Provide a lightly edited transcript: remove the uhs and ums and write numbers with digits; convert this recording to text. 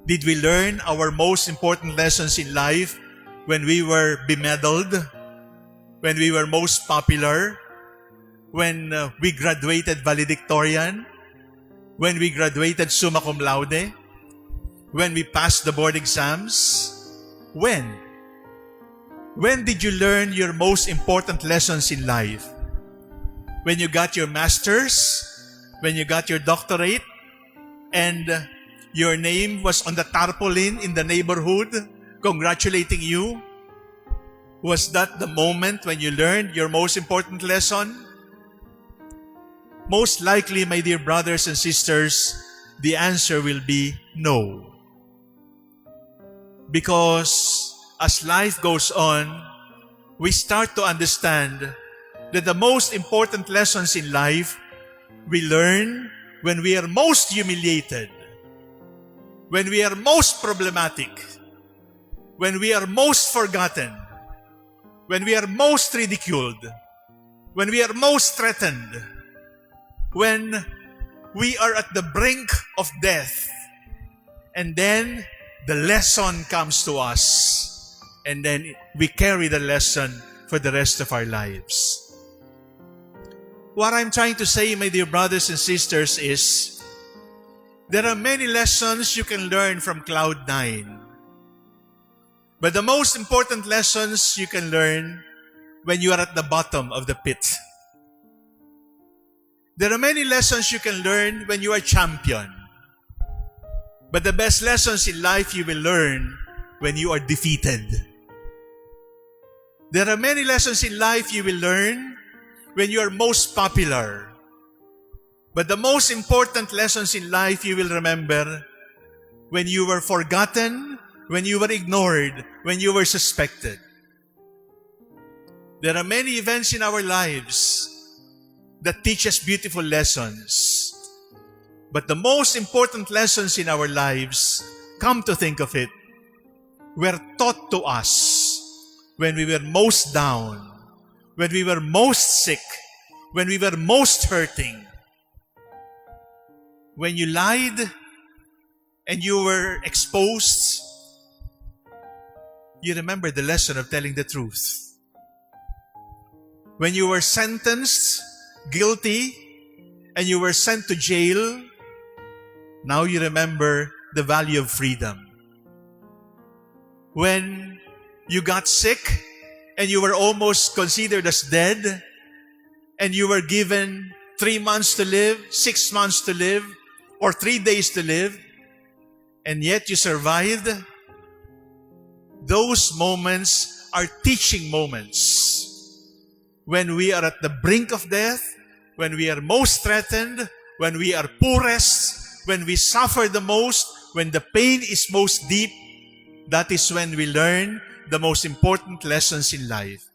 Did we learn our most important lessons in life when we were bemedaled, when we were most popular, when we graduated valedictorian, when we graduated summa cum laude, when we passed the board exams? When? When did you learn your most important lessons in life? When you got your master's? When you got your doctorate? And your name was on the tarpaulin in the neighborhood congratulating you? Was that the moment when you learned your most important lesson? Most likely, my dear brothers and sisters, the answer will be no. Because as life goes on, we start to understand that the most important lessons in life we learn when we are most humiliated, when we are most problematic, when we are most forgotten, when we are most ridiculed, when we are most threatened, when we are at the brink of death, and then the lesson comes to us, and then we carry the lesson for the rest of our lives. What I'm trying to say, my dear brothers and sisters, is there are many lessons you can learn from Cloud 9. But the most important lessons you can learn when you are at the bottom of the pit. There are many lessons you can learn when you are champion. But the best lessons in life you will learn when you are defeated. There are many lessons in life you will learn when you are most popular. But the most important lessons in life you will remember when you were forgotten, when you were ignored, when you were suspected. There are many events in our lives that teach us beautiful lessons. But the most important lessons in our lives, come to think of it, were taught to us when we were most down, when we were most sick, when we were most hurting. When you lied and you were exposed, you remember the lesson of telling the truth. When you were sentenced guilty and you were sent to jail, now you remember the value of freedom. When you got sick and you were almost considered as dead and you were given 3 months to live, 6 months to live, or 3 days to live, and yet you survived, those moments are teaching moments. When we are at the brink of death, when we are most threatened, when we are poorest, when we suffer the most, when the pain is most deep, that is when we learn the most important lessons in life.